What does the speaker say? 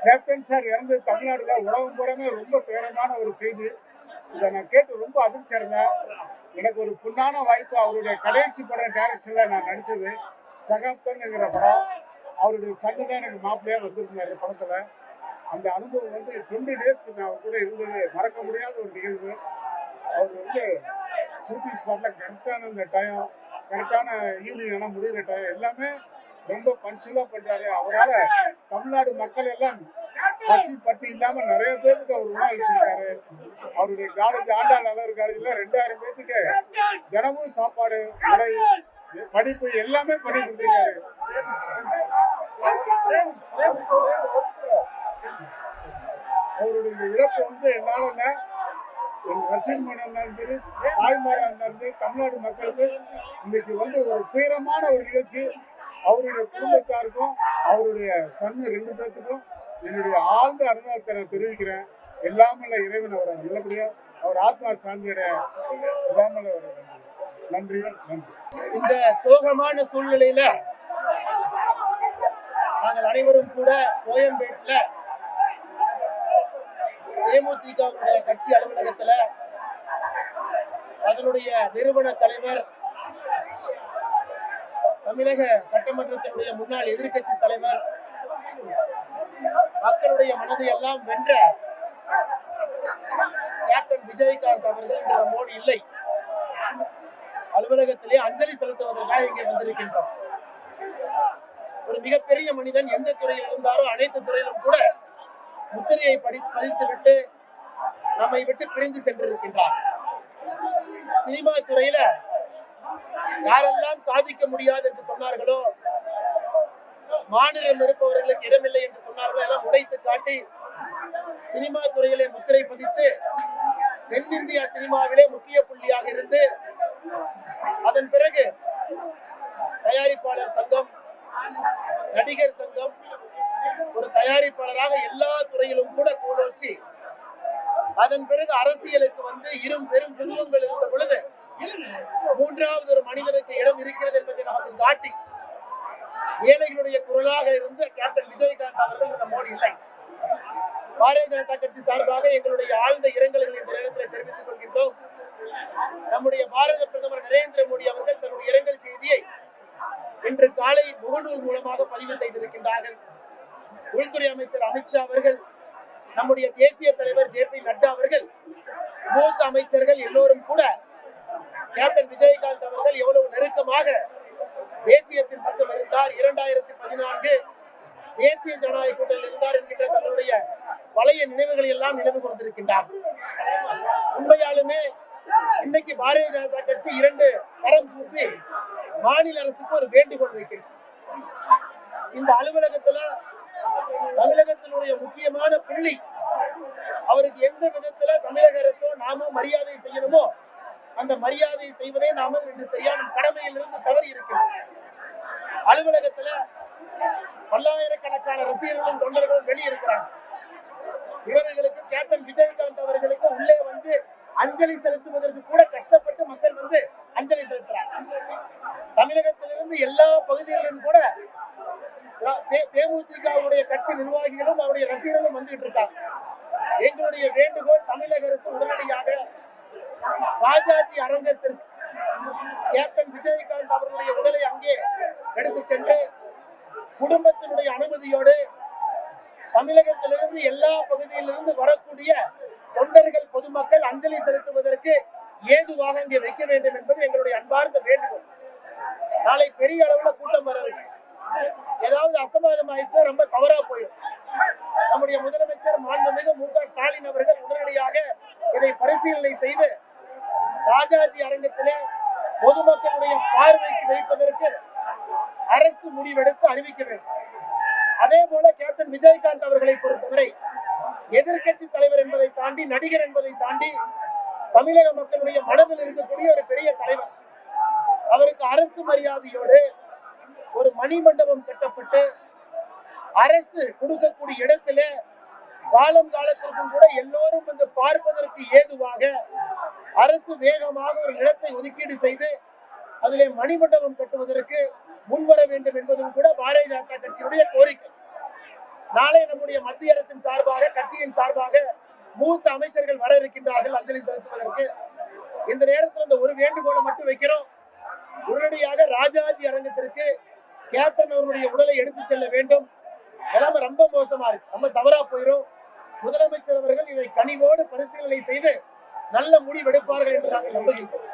Captain sir இறந்து தமிழ்நாடுல உலகம் பூராமே ரொம்ப துயரமான ஒரு செய்தி. இதை நான் கேட்டு ரொம்ப அதிர்ச்சி இருந்தேன். எனக்கு ஒரு பொன்னான வாய்ப்பு. அவருடைய கடைசி படம் டைரக்ஷன்ல நான் நடிச்சது சகாப்தன்ங்கிற படம். அவருடைய சன்னு தான் எனக்கு மாப்பிள்ளையா வந்திருந்தாரு படத்துல. அந்த அனுபவம் 20 டேஸ் நான் அவர் கூட இருந்தது மறக்க முடியாத ஒரு நிகழ்வு. அவர் ஷூட்டிங் ஸ்பாட்ல கரெக்டான இந்த டைம், கரெக்டான ஈவினிங் ஆனால் முடிகிற டைம் எல்லாமே ரொம்ப பஞ்சுவலா பண்றாரு. அவரால் தமிழ்நாடு மக்கள் எல்லாம் பசி பட்டி இல்லாம நிறைய பேருக்கு அவர் உணவளிச்சிருக்காரு. அவருடைய காலேஜ் ஆண்டாள் அழகர் காலேஜ்ல 2000 பேருக்கு தினமும் சாப்பாடு, உடை, படிப்பு எல்லாமே பண்ணி கொடுத்திருக்காரு. அவருடைய இழப்பு என்னால ரசிகமான இருந்தாலும் சரி, தாய்மாரா இருந்தாலும் சரி, தமிழ்நாடு மக்களுக்கு இன்னைக்கு ஒரு துயரமான ஒரு நிகழ்ச்சி. அவருடைய குடும்பத்தாருக்கும் அவருடைய சன்னு 2 பேர்த்துக்கும் என்னுடைய ஆழ்ந்த அனுதாபத்தை நான் தெரிவிக்கிறேன். எல்லாமல்ல இறைவன் அவரை நல்லபடியா அவர் ஆத்மா சாந்தியடைய எல்லாமல்ல நன்றி நன்றி. இந்த சோகமான சூழ்நிலையில நாங்கள் அனைவரும் கூட கோயம்பேட்டில் தேமுதிகவுடைய கட்சி அலுவலகத்துல அதனுடைய நிறுவன தலைவர், தமிழக சட்டமன்றத்தினுடைய முன்னாள் எதிர்கட்சி தலைவர், மக்களுடைய மனதை எல்லாம் வென்ற கேப்டன் விஜயகாந்த் அவர்கள் இன்று நம்மோடு இல்லை. அலுவலகத்திலே அஞ்சலி செலுத்துவதற்காக இங்கே வந்திருக்கின்றோம். ஒரு மிகப்பெரிய மனிதன், எந்த துறையில் இருந்தாரோ அனைத்து துறையிலும் கூட முத்திரையை பதித்துவிட்டு நம்மை விட்டு பிரிந்து சென்றிருக்கின்றார். சினிமா துறையில யாரெல்லாம் சாதிக்க முடியாது என்று சொன்னார்களோ, மாநிலம் இருப்பவர்களுக்கு இடமில்லை என்று சொன்னார்களோ, எல்லாம் உடைத்து காட்டி சினிமா துறையிலே முத்திரை பதித்து தென்னிந்தியா சினிமாவிலே முக்கிய புள்ளியாக இருந்து அதன் பிறகு தயாரிப்பாளர் சங்கம், நடிகர் சங்கம், ஒரு தயாரிப்பாளராக எல்லா துறையிலும் கூட கோலோச்சி அதன் பிறகு அரசியலுக்கு இரும் பெரும் துருவங்கள் இருந்த பொழுது மூன்றாவது ஒரு மனிதனுக்கு இடம் இருக்கிறது என்பதை நமக்கு காட்டி ஏழைகளுடைய குரலாக இருந்த கேப்டன் விஜயகாந்த் அவர்கள் நம்மோடு இல்லை. பாரதிய ஜனதா கட்சி சார்பாக எங்களுடைய ஆழ்ந்த இரங்கல்களை இந்த நேரத்தில் தெரிவித்துக் கொள்கின்றோம். நம்முடைய பாரத பிரதமர் நரேந்திர மோடி அவர்கள் தன்னுடைய இரங்கல் செய்தியை இன்று காலை முகநூல் மூலமாக பதிவு செய்திருக்கின்றார்கள். உள்துறை அமைச்சர் அமித்ஷா அவர்கள், நம்முடைய தேசிய தலைவர் JP நட்டா அவர்கள், மூத்த அமைச்சர்கள் எல்லோரும் கூட கேப்டன் விஜயகாந்த் அவர்கள் எவ்வளவு நெருக்கமாக தேசியத்தின் பக்கம் இருந்தார், 2014 தேசிய ஜனநாயக கூட்டத்தில் இருந்தார் என்கின்ற தங்களுடைய பழைய நினைவுகளை எல்லாம் நினைவு கொண்டிருக்கின்றார். உண்மையாலுமே இன்னைக்கு பாரதிய ஜனதா கட்சி 2 கரம் கூப்பி மாநில அரசுக்கு ஒரு வேண்டுகோள் வைக்கிறது. இந்த அலுவலகத்துல தமிழகத்தினுடைய முக்கியமான புள்ளி, அவருக்கு எந்த விதத்துல தமிழக அரசோ நாம மரியாதை செய்யணுமோ அந்த மரியாதை செய்வதை நாம இன்று சரியான கடமையில் இருந்து தவறி இருக்கிறோம். அலுவலகத்துல பல்லாயிரக்கணக்கான ரசிகர்களும் தொண்டர்களும் வெளியிருக்கிறாங்க. இவர்களுக்கு கேப்டன் விஜயகாந்த் அவர்களுக்கு உள்ளே அஞ்சலி செலுத்துவதற்கு கூட கஷ்டப்பட்டு மக்கள் அஞ்சலி செலுத்துறாங்க. தமிழகத்திலிருந்து எல்லா பகுதிகளிலும் கூட தேமுதிகவுடைய கட்சி நிர்வாகிகளும் அவருடைய ரசிகர்களும் வந்துட்டு இருக்காங்க. எங்களுடைய வேண்டுகோள், தமிழக அரசு உடனடியாக ராஜாஜி அரங்கத்திற்கு கேப்டன் விஜயகாந்த் அவர்களுடைய உடலை அங்கே எடுத்து சென்று குடும்பத்தினுடைய அனுமதியோடு தமிழகத்திலிருந்து எல்லா பகுதியிலிருந்து வரக்கூடிய தொண்டர்கள், பொதுமக்கள் அஞ்சலி செலுத்துவதற்கு ஏதுவாக அங்கே வைக்க வேண்டும் என்பது எங்களுடைய அன்பார்ந்த வேண்டுகோள். நாளை பெரிய அளவுல கூட்டம் வர இருக்கு. ஏதாவது அசம்பாவிதம் ஆயிடுச்சுன்னா ரொம்ப தவறா போயிடும். நம்முடைய முதலமைச்சர் மாண்புமிகு MK ஸ்டாலின் அவர்கள் உடனடியாக இதை பரிசீலனை செய்து ராஜாஜி அரங்கத்திலே பொதுமக்களுடைய பார்வைக்கு வைப்பதற்கு அரசு முடிவெடுத்து அறிவிக்க வேண்டும். அதே போல கேப்டன் விஜயகாந்த் அவர்களை பொறுத்தவரை எதிர்கட்சி தலைவர் என்பதை தாண்டி, நடிகர் என்பதை தாண்டி தமிழக மக்களுடைய மனதில் இருக்கக்கூடிய ஒரு பெரிய தலைவர். அவருக்கு அரசு மரியாதையோடு ஒரு மணிமண்டபம் கட்டப்பட்டு அரசு கொடுக்கக்கூடிய இடத்துல காலம் காலத்திற்கும் கூட எல்லோரும் பார்ப்பதற்கு ஏதுவாக அரசு வேகமாக ஒரு இடத்தை ஒதுக்கீடு செய்து அதிலே மணிமண்டபம் கட்டுவதற்கு முன்வர வேண்டும் என்பதும் கூட பாரதிய ஜனதா கட்சியுடைய கோரிக்கை. நாளை நம்முடைய மத்திய அரசின் சார்பாக, கட்சியின் சார்பாக மூத்த அமைச்சர்கள் வர இருக்கின்றார்கள் அஞ்சலி செலுத்துவதற்கு. இந்த நேரத்தில் இந்த ஒரு வேண்டுகோளை மட்டும் வைக்கிறோம். உடனடியாக ராஜாஜி அரங்கத்திற்கு கேப்டன் அவருடைய உடலை எடுத்துச் செல்ல வேண்டும். நிலைமை ரொம்ப மோசமா இருக்கு, ரொம்ப தவறா போயிடும். முதலமைச்சர் அவர்கள் இதை கனிவோடு பரிசீலனை செய்து நல்ல முடிவெடுப்பார்கள் என்று நாங்கள் நம்புகின்றோம்.